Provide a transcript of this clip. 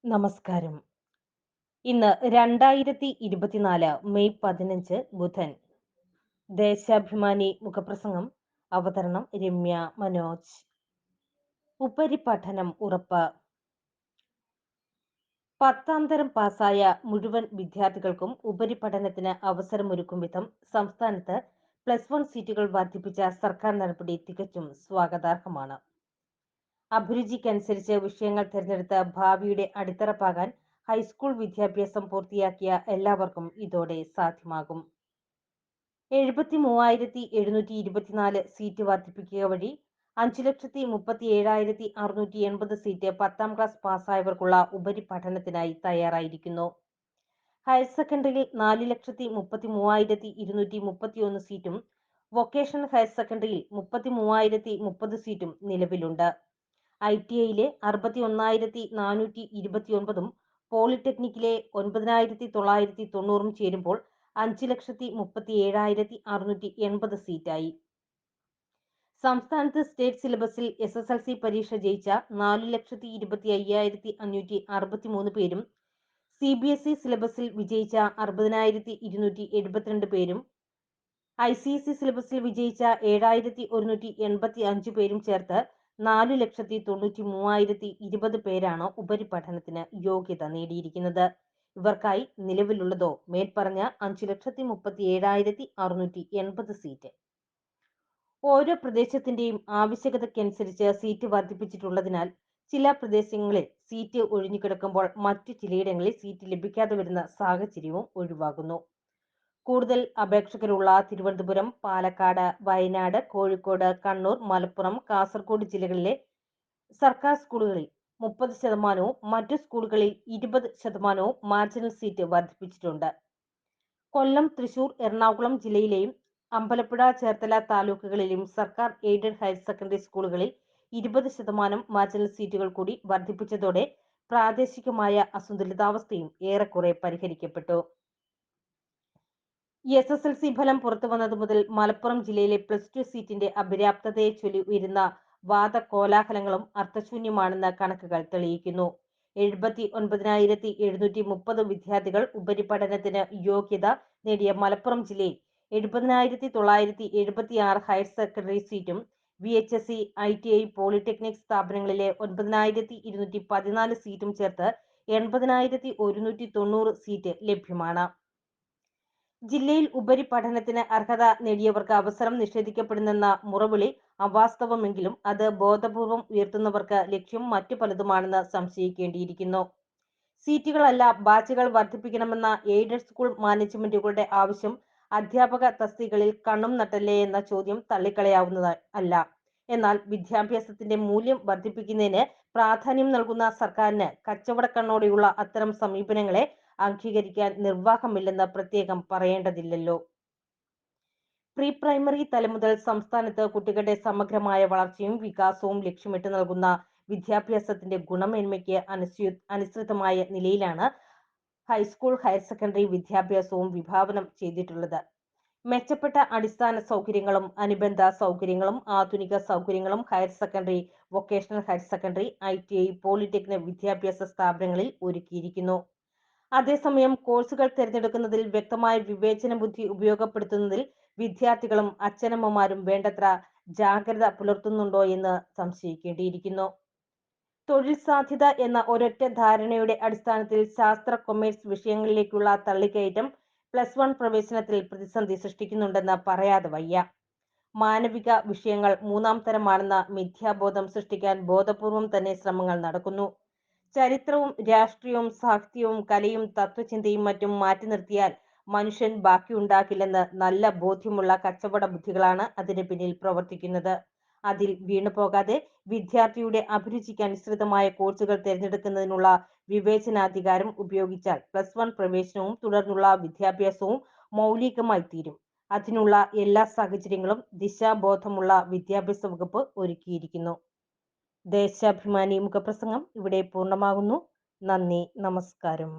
നമസ്കാരം. ഇന്ന് 2024 മെയ് 15 ബുധൻ. ദേശാഭിമാനി മുഖപ്രസംഗം. അവതരണം രമ്യ മനോജ്. ഉപരിപഠനം ഉറപ്പ്. 10ാം തരം പാസ്സായ മുഴുവൻ വിദ്യാർത്ഥികൾക്കും ഉപരിപഠനത്തിന് അവസരമൊരുക്കും വിധം സംസ്ഥാനത്ത് +1 സീറ്റുകൾ വർദ്ധിപ്പിച്ച സർക്കാർ നടപടി തികച്ചും സ്വാഗതാർഹമാണ്. അഭിരുചിക്കനുസരിച്ച് വിഷയങ്ങൾ തിരഞ്ഞെടുത്ത് ഭാവിയുടെ അടിത്തറ പാകാൻ ഹൈസ്കൂൾ വിദ്യാഭ്യാസം പൂർത്തിയാക്കിയ എല്ലാവർക്കും ഇതോടെ സാധ്യമാകും. 73,724 സീറ്റ് വർദ്ധിപ്പിക്കുക വഴി 5,37,680 സീറ്റ് 10ാം ക്ലാസ് പാസ്സായവർക്കുള്ള ഉപരിപഠനത്തിനായി തയ്യാറായിരിക്കുന്നു. ഹയർ സെക്കൻഡറിയിൽ 4,33,231 സീറ്റും വൊക്കേഷണൽ ഹയർ സെക്കൻഡറിയിൽ 33,030 സീറ്റും നിലവിലുണ്ട്. ITIയിലെ 61,429 പോളിടെക്നിക്കിലെ 9,990 ചേരുമ്പോൾ 5,37,680 സീറ്റായി. സംസ്ഥാനത്ത് സ്റ്റേറ്റ് സിലബസിൽ SSLC പരീക്ഷ ജയിച്ച 4,25,563 പേരും CBSE സിലബസിൽ വിജയിച്ച 60,272 പേരും ICSE സിലബസിൽ വിജയിച്ച 7,185 പേരും ചേർത്ത് 4,93,020 പേരാണ് ഉപരിപഠനത്തിന് യോഗ്യത നേടിയിരിക്കുന്നത്. ഇവർക്കായി നിലവിലുള്ളതോ മേൽപ്പറഞ്ഞ 5,37,680 സീറ്റ്. ഓരോ പ്രദേശത്തിന്റെയും ആവശ്യകതയ്ക്കനുസരിച്ച് സീറ്റ് വർദ്ധിപ്പിച്ചിട്ടുള്ളതിനാൽ ചില പ്രദേശങ്ങളിൽ സീറ്റ് ഒഴിഞ്ഞുകിടക്കുമ്പോൾ മറ്റു ചിലയിടങ്ങളിൽ സീറ്റ് ലഭിക്കാതെ വരുന്ന സാഹചര്യവും ഒഴിവാകുന്നു. കൂടുതൽ അപേക്ഷകരുള്ള തിരുവനന്തപുരം, പാലക്കാട്, വയനാട്, കോഴിക്കോട്, കണ്ണൂർ, മലപ്പുറം, കാസർഗോഡ് ജില്ലകളിലെ സർക്കാർ സ്കൂളുകളിൽ 30%, മറ്റു സ്കൂളുകളിൽ 20% മാർജിനൽ സീറ്റ് വർദ്ധിപ്പിച്ചിട്ടുണ്ട്. കൊല്ലം, തൃശൂർ, എറണാകുളം ജില്ലയിലെയും അമ്പലപ്പുഴ, ചേർത്തല താലൂക്കുകളിലെയും സർക്കാർ എയ്ഡഡ് ഹയർ സെക്കൻഡറി സ്കൂളുകളിൽ 20% മാർജിനൽ സീറ്റുകൾ കൂടി വർദ്ധിപ്പിച്ചതോടെ പ്രാദേശികമായ അസന്തുലിതാവസ്ഥയും ഏറെക്കുറെ പരിഹരിക്കപ്പെട്ടു. SSLC ഫലം പുറത്തുവന്നതു മുതൽ മലപ്പുറം ജില്ലയിലെ +2 സീറ്റിന്റെ അപര്യാപ്തതയെ ചൊല്ലി ഉയരുന്ന വാദകോലാഹലങ്ങളും അർത്ഥശൂന്യമാണെന്ന് കണക്കുകൾ തെളിയിക്കുന്നു. 79,730 വിദ്യാർത്ഥികൾ ഉപരിപഠനത്തിന് യോഗ്യത നേടിയ മലപ്പുറം ജില്ലയിൽ 70,976 ഹയർ സെക്കൻഡറി സീറ്റും VHSE, ITI, പോളിടെക്നിക് സ്ഥാപനങ്ങളിലെ 9,214 സീറ്റും ചേർത്ത് 80,190 സീറ്റ് ലഭ്യമാണ്. ജില്ലയിൽ ഉപരിപഠനത്തിന് അർഹത നേടിയവർക്ക് അവസരം നിഷേധിക്കപ്പെടുന്നെന്ന മുറവിളി അവാസ്തവമെങ്കിലും അത് ബോധപൂർവം ഉയർത്തുന്നവർക്ക് ലക്ഷ്യം മറ്റു പലതുമാണെന്ന് സംശയിക്കേണ്ടിയിരിക്കുന്നു. സീറ്റുകളല്ല, ബാച്ചുകൾ വർദ്ധിപ്പിക്കണമെന്ന എയ്ഡഡ് സ്കൂൾ മാനേജ്മെന്റുകളുടെ ആവശ്യം അധ്യാപക തസ്തികകളിൽ കണ്ണും നട്ടല്ലേ എന്ന ചോദ്യം തള്ളിക്കളയാവുന്നത് അല്ല. എന്നാൽ വിദ്യാഭ്യാസത്തിന്റെ മൂല്യം വർദ്ധിപ്പിക്കുന്നതിന് പ്രാധാന്യം നൽകുന്ന സർക്കാരിന് കച്ചവടക്കണ്ണോടെയുള്ള അത്തരം സമീപനങ്ങളെ അംഗീകരിക്കാൻ നിർവാഹമില്ലെന്ന് പ്രത്യേകം പറയേണ്ടതില്ലല്ലോ. പ്രീ പ്രൈമറി തലം മുതൽ സംസ്ഥാനത്ത് കുട്ടികളുടെ സമഗ്രമായ വളർച്ചയും വികാസവും ലക്ഷ്യമിട്ട് നൽകുന്ന വിദ്യാഭ്യാസത്തിന്റെ ഗുണമേന്മയ്ക്ക് അനുസൃതമായ നിലയിലാണ് ഹൈസ്കൂൾ, ഹയർ സെക്കൻഡറി വിദ്യാഭ്യാസവും വിഭാവനം ചെയ്തിട്ടുള്ളത്. മെച്ചപ്പെട്ട അടിസ്ഥാന സൗകര്യങ്ങളും അനുബന്ധ സൗകര്യങ്ങളും ആധുനിക സൗകര്യങ്ങളും higher secondary, vocational higher secondary, ITI, polytechnic വിദ്യാഭ്യാസ സ്ഥാപനങ്ങളിൽ ഒരുക്കിയിരിക്കുന്നു. അതേസമയം കോഴ്സുകൾ തിരഞ്ഞെടുക്കുന്നതിൽ വ്യക്തമായ വിവേചന ബുദ്ധി ഉപയോഗപ്പെടുത്തുന്നതിൽ വിദ്യാർത്ഥികളും അച്ഛനമ്മമാരും വേണ്ടത്ര ജാഗ്രത പുലർത്തുന്നുണ്ടോ എന്ന് സംശയിക്കേണ്ടിയിരിക്കുന്നു. തൊഴിൽ സാധ്യത എന്ന ഒരൊറ്റ ധാരണയുടെ അടിസ്ഥാനത്തിൽ ശാസ്ത്ര, കൊമേഴ്സ് വിഷയങ്ങളിലേക്കുള്ള തള്ളിക്കയറ്റം +1 പ്രവേശനത്തിൽ പ്രതിസന്ധി സൃഷ്ടിക്കുന്നുണ്ടെന്ന് പറയാതെ വയ്യ. മാനവിക വിഷയങ്ങൾ 3ാം തരമാണെന്ന മിഥ്യാബോധം സൃഷ്ടിക്കാൻ ബോധപൂർവം തന്നെ ശ്രമങ്ങൾ നടക്കുന്നു. ചരിത്രവും രാഷ്ട്രീയവും സാഹിത്യവും കലയും തത്വചിന്തയും മറ്റും മാറ്റി നിർത്തിയാൽ മനുഷ്യൻ ബാക്കിയുണ്ടാകില്ലെന്ന് നല്ല ബോധ്യമുള്ള കച്ചവട ബുദ്ധികളാണ് അതിന് പിന്നിൽ പ്രവർത്തിക്കുന്നത്. അതിൽ വീണുപോകാതെ വിദ്യാർത്ഥിയുടെ അഭിരുചിക്ക് അനുസൃതമായ കോഴ്സുകൾ തിരഞ്ഞെടുക്കുന്നതിനുള്ള വിവേചനാധികാരം ഉപയോഗിച്ചാൽ +1 പ്രവേശനവും തുടർന്നുള്ള വിദ്യാഭ്യാസവും മൗലികമായി തീരും. അതിനുള്ള എല്ലാ സാഹചര്യങ്ങളും ദിശാബോധമുള്ള വിദ്യാഭ്യാസ വകുപ്പ് ഒരുക്കിയിരിക്കുന്നു. ദേശാഭിമാനി മുഖപ്രസംഗം ഇവിടെ പൂർണ്ണമാകുന്നു. നന്ദി, നമസ്കാരം.